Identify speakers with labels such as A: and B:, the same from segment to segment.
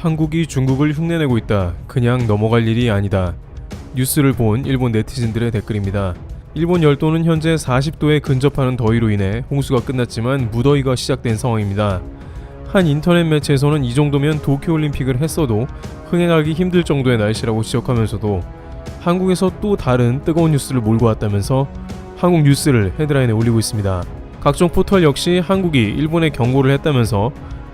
A: 한국이 중국을 흉내내고 있다. 그냥 넘어갈 일이 아니다. 뉴스를 본 일본 네티즌들의 댓글입니다. 일본 열도는 현재 40도에 근접하는 더위로 인해 홍수가 끝났지만 무더위가 시작된 상황입니다. 한 인터넷 매체에서는 이 정도면 도쿄올림픽을 했어도 흥행하기 힘들 정도의 날씨라고 지적하면서도 한국에서 또 다른 뜨거운 뉴스를 몰고 왔다면서 한국 뉴스를 헤드라인에 올리고 있습니다. 각종 포털 역시 한국이 일본에 경고를 했다면서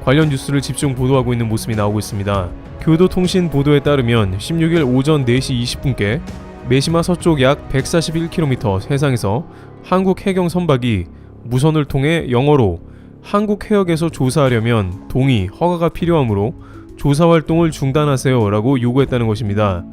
A: 관련 뉴스를 집중 보도하고 있는 모습이 나오고 있습니다. 교도통신 보도에 따르면 16일 오전 4시 20분께 메시마 서쪽 약 141km 해상에서 한국 해경 선박이 무선을 통해 영어로 한국 해역에서 조사하려면 동의, 허가가 필요하므로 조사 활동을 중단하세요 라고 요구했다는 것입니다.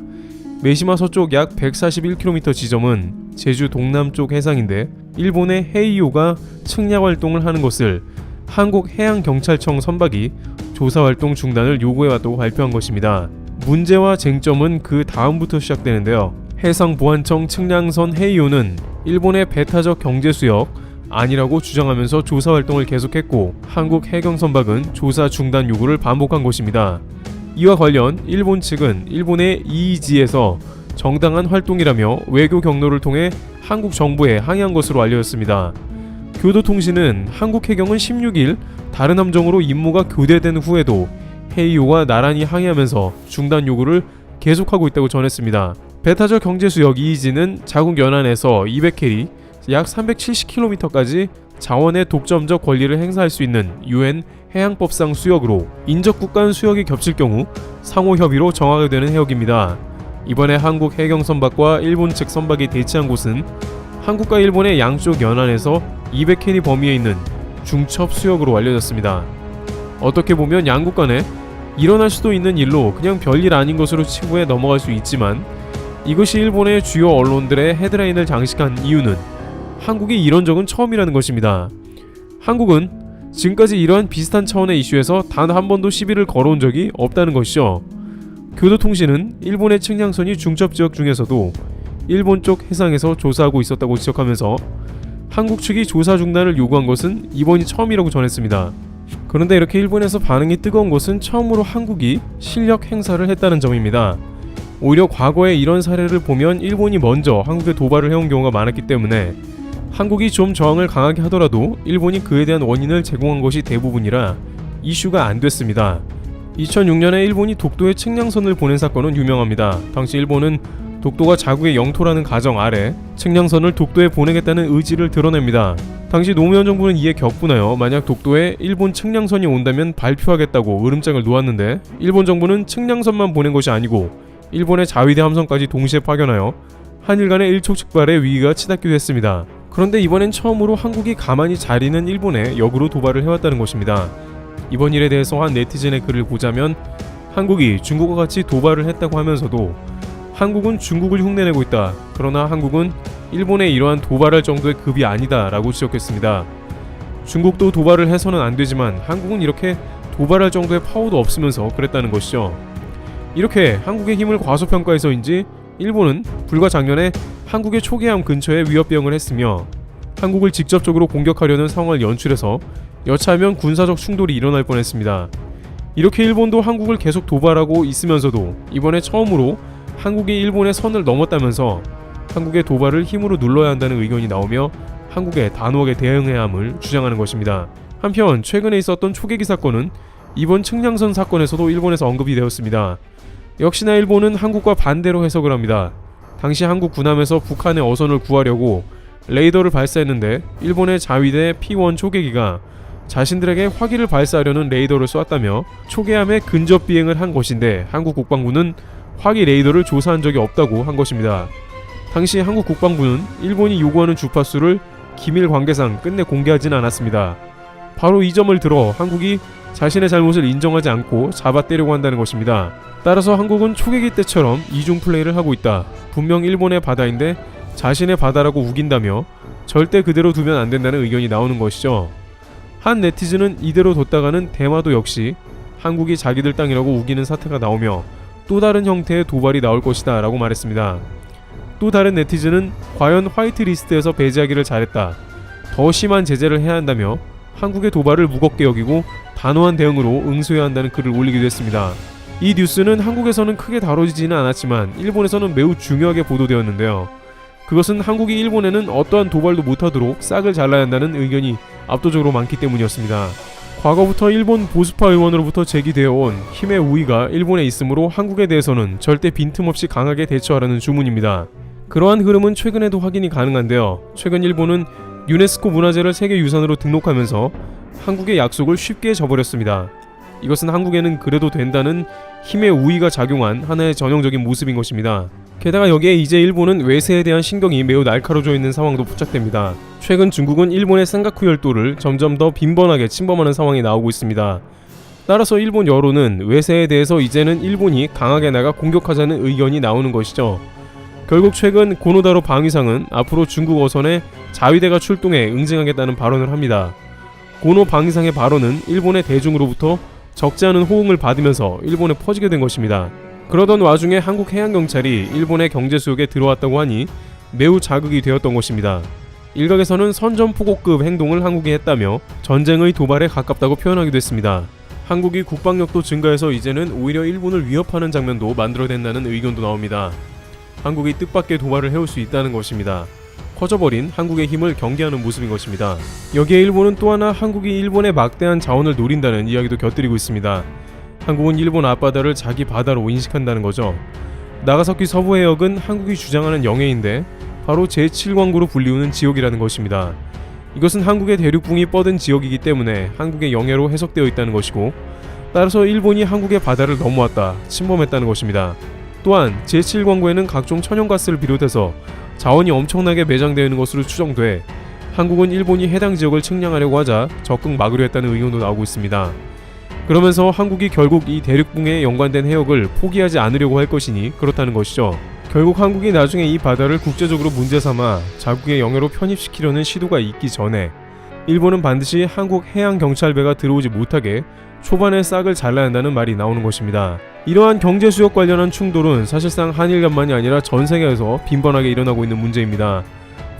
A: 메시마 서쪽 약 141km 지점은 제주 동남쪽 해상인데 일본의 헤이오가 측량 활동을 하는 것을 한국해양경찰청 선박이 조사활동 중단을 요구해왔다고 발표한 것입니다. 문제와 쟁점은 그 다음부터 시작되는데요. 해상보안청 측량선 헤이오는 일본의 배타적 경제수역 아니라고 주장하면서 조사활동을 계속했고 한국해경선박은 조사 중단 요구를 반복한 것입니다. 이와 관련 일본 측은 일본의 EEZ에서 정당한 활동이라며 외교 경로를 통해 한국 정부에 항의한 것으로 알려졌습니다. 교도통신은 한국해경은 16일 다른 함정으로 임무가 교대된 후에도 헤이오가 나란히 항의하면서 중단 요구를 계속하고 있다고 전했습니다. 배타적 경제수역 EEZ는 자국 연안에서 200캐리 약 370km까지 자원의 독점적 권리를 행사할 수 있는 UN 해양법상 수역으로 인접국 간 수역이 겹칠 경우 상호 협의로 정하게 되는 해역입니다. 이번에 한국 해경 선박과 일본 측 선박이 대치한 곳은 한국과 일본의 양쪽 연안에서 200캐리 범위에 있는 중첩 수역으로 알려졌습니다. 어떻게 보면 양국 간에 일어날 수도 있는 일로 그냥 별일 아닌 것으로 치부해 넘어갈 수 있지만 이것이 일본의 주요 언론들의 헤드라인을 장식한 이유는 한국이 이런 적은 처음이라는 것입니다. 한국은 지금까지 이러한 비슷한 차원의 이슈에서 단 한 번도 시비를 걸어온 적이 없다는 것이죠. 교도통신은 일본의 측량선이 중첩지역 중에서도 일본 쪽 해상에서 조사하고 있었다고 지적하면서 한국 측이 조사 중단을 요구한 것은 이번이 처음이라고 전했습니다. 그런데 이렇게 일본에서 반응이 뜨거운 것은 처음으로 한국이 실력 행사를 했다는 점입니다. 오히려 과거에 이런 사례를 보면 일본이 먼저 한국에 도발을 해온 경우가 많았기 때문에 한국이 좀 저항을 강하게 하더라도 일본이 그에 대한 원인을 제공한 것이 대부분이라 이슈가 안 됐습니다. 2006년에 일본이 독도에 측량선을 보낸 사건은 유명합니다. 당시 일본은 독도가 자국의 영토라는 가정 아래 측량선을 독도에 보내겠다는 의지를 드러냅니다. 당시 노무현 정부는 이에 격분하여 만약 독도에 일본 측량선이 온다면 발표하겠다고 으름장을 놓았는데 일본 정부는 측량선만 보낸 것이 아니고 일본의 자위대 함선까지 동시에 파견하여 한일 간의 일촉즉발의 위기가 치닫기도 했습니다. 그런데 이번엔 처음으로 한국이 가만히 자리는 일본에 역으로 도발을 해왔다는 것입니다. 이번 일에 대해서 한 네티즌의 글을 보자면 한국이 중국과 같이 도발을 했다고 하면서도 한국은 중국을 흉내내고 있다. 그러나 한국은 일본에 이러한 도발할 정도의 급이 아니다 라고 지적했습니다. 중국도 도발을 해서는 안 되지만 한국은 이렇게 도발할 정도의 파워도 없으면서 그랬다는 것이죠. 이렇게 한국의 힘을 과소평가해서인지 일본은 불과 작년에 한국의 초계함 근처에 위협병을 했으며 한국을 직접적으로 공격하려는 상황을 연출해서 여차하면 군사적 충돌이 일어날 뻔했습니다. 이렇게 일본도 한국을 계속 도발하고 있으면서도 이번에 처음으로 한국이 일본의 선을 넘었다면서 한국의 도발을 힘으로 눌러야 한다는 의견이 나오며 한국에 단호하게 대응해야 함을 주장하는 것입니다. 한편 최근에 있었던 초계기 사건은 이번 측량선 사건에서도 일본에서 언급이 되었습니다. 역시나 일본은 한국과 반대로 해석을 합니다. 당시 한국 군함에서 북한의 어선을 구하려고 레이더를 발사했는데 일본의 자위대 P-1 초계기가 자신들에게 화기를 발사하려는 레이더를 쏘았다며 초계함에 근접 비행을 한 것인데 한국 국방부는 화기 레이더를 조사한 적이 없다고 한 것입니다. 당시 한국 국방부는 일본이 요구하는 주파수를 기밀 관계상 끝내 공개하지는 않았습니다. 바로 이 점을 들어 한국이 자신의 잘못을 인정하지 않고 잡아떼려고 한다는 것입니다. 따라서 한국은 초계기 때처럼 이중 플레이를 하고 있다. 분명 일본의 바다인데 자신의 바다라고 우긴다며 절대 그대로 두면 안 된다는 의견이 나오는 것이죠. 한 네티즌은 이대로 뒀다가는 대마도 역시 한국이 자기들 땅이라고 우기는 사태가 나오며 또 다른 형태의 도발이 나올 것이다 라고 말했습니다. 또 다른 네티즌은 과연 화이트리스트에서 배제하기를 잘했다. 더 심한 제재를 해야 한다며 한국의 도발을 무겁게 여기고 단호한 대응으로 응수해야 한다는 글을 올리기도 했습니다. 이 뉴스는 한국에서는 크게 다뤄지지는 않았지만 일본에서는 매우 중요하게 보도되었는데요. 그것은 한국이 일본에는 어떠한 도발도 못하도록 싹을 잘라야 한다는 의견이 압도적으로 많기 때문이었습니다. 과거부터 일본 보수파 의원으로부터 제기되어 온 힘의 우위가 일본에 있으므로 한국에 대해서는 절대 빈틈없이 강하게 대처하라는 주문입니다. 그러한 흐름은 최근에도 확인이 가능한데요. 최근 일본은 유네스코 문화재를 세계유산으로 등록하면서 한국의 약속을 쉽게 저버렸습니다. 이것은 한국에는 그래도 된다는 힘의 우위가 작용한 하나의 전형적인 모습인 것입니다. 게다가 여기에 이제 일본은 외세에 대한 신경이 매우 날카로워져 있는 상황도 포착됩니다. 최근 중국은 일본의 센가쿠 열도를 점점 더 빈번하게 침범하는 상황이 나오고 있습니다. 따라서 일본 여론은 외세에 대해서 이제는 일본이 강하게 나가 공격하자는 의견이 나오는 것이죠. 결국 최근 고노다로 방위상은 앞으로 중국 어선에 자위대가 출동해 응징하겠다는 발언을 합니다. 고노 방위상의 발언은 일본의 대중으로부터 적지 않은 호응을 받으면서 일본에 퍼지게 된 것입니다. 그러던 와중에 한국 해양경찰이 일본의 경제수역에 들어왔다고 하니 매우 자극이 되었던 것입니다. 일각에서는 선전포고급 행동을 한국이 했다며 전쟁의 도발에 가깝다고 표현하기도 했습니다. 한국이 국방력도 증가해서 이제는 오히려 일본을 위협하는 장면도 만들어낸다는 의견도 나옵니다. 한국이 뜻밖의 도발을 해올 수 있다는 것입니다. 커져버린 한국의 힘을 경계하는 모습인 것입니다. 여기에 일본은 또 하나 한국이 일본의 막대한 자원을 노린다는 이야기도 곁들이고 있습니다. 한국은 일본 앞바다를 자기 바다로 인식한다는 거죠. 나가사키 서부해역은 한국이 주장하는 영해인데 바로 제7광구로 불리우는 지역이라는 것입니다. 이것은 한국의 대륙붕이 뻗은 지역이기 때문에 한국의 영해로 해석되어 있다는 것이고, 따라서 일본이 한국의 바다를 넘어왔다, 침범했다는 것입니다. 또한 제7광구에는 각종 천연가스를 비롯해서 자원이 엄청나게 매장되어 있는 것으로 추정돼 한국은 일본이 해당 지역을 측량하려고 하자 적극 막으려 했다는 의견도 나오고 있습니다. 그러면서 한국이 결국 이 대륙붕에 연관된 해역을 포기하지 않으려고 할 것이니 그렇다는 것이죠. 결국 한국이 나중에 이 바다를 국제적으로 문제 삼아 자국의 영해로 편입시키려는 시도가 있기 전에 일본은 반드시 한국 해양경찰배가 들어오지 못하게 초반에 싹을 잘라야 한다는 말이 나오는 것입니다. 이러한 경제수역 관련한 충돌은 사실상 한일 간만이 아니라 전 세계에서 빈번하게 일어나고 있는 문제입니다.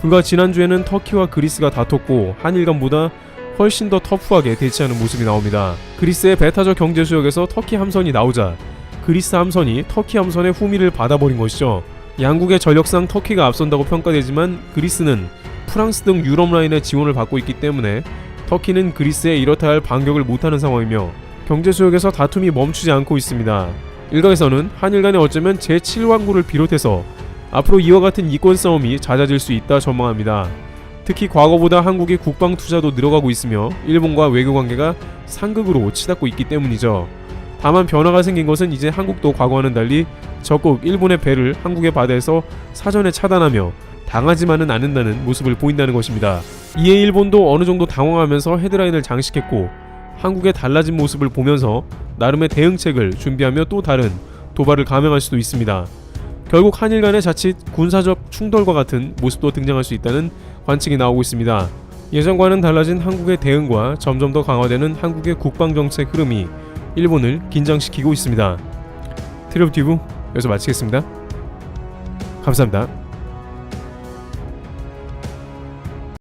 A: 불과 지난주에는 터키와 그리스가 다퉜고 한일 간보다 훨씬 더 터프하게 대치하는 모습이 나옵니다. 그리스의 배타적 경제수역에서 터키 함선이 나오자 그리스 함선이 터키 함선의 후미를 받아버린 것이죠. 양국의 전력상 터키가 앞선다고 평가되지만 그리스는 프랑스 등 유럽 라인의 지원을 받고 있기 때문에 터키는 그리스에 이렇다 할 반격을 못하는 상황이며 경제수역에서 다툼이 멈추지 않고 있습니다. 일각에서는 한일 간에 어쩌면 제7왕구를 비롯해서 앞으로 이와 같은 이권 싸움이 잦아질 수 있다 전망합니다. 특히 과거보다 한국의 국방 투자도 늘어가고 있으며 일본과 외교관계가 상극으로 치닫고 있기 때문이죠. 다만 변화가 생긴 것은 이제 한국도 과거와는 달리 적극 일본의 배를 한국의 바다에서 사전에 차단하며 당하지만은 않는다는 모습을 보인다는 것입니다. 이에 일본도 어느 정도 당황하면서 헤드라인을 장식했고 한국의 달라진 모습을 보면서 나름의 대응책을 준비하며 또 다른 도발을 감행할 수도 있습니다. 결국 한일 간의 자칫 군사적 충돌과 같은 모습도 등장할 수 있다는 관측이 나오고 있습니다. 예전과는 달라진 한국의 대응과 점점 더 강화되는 한국의 국방정책 흐름이 일본을 긴장시키고 있습니다. 트리오티브 여기서 마치겠습니다. 감사합니다.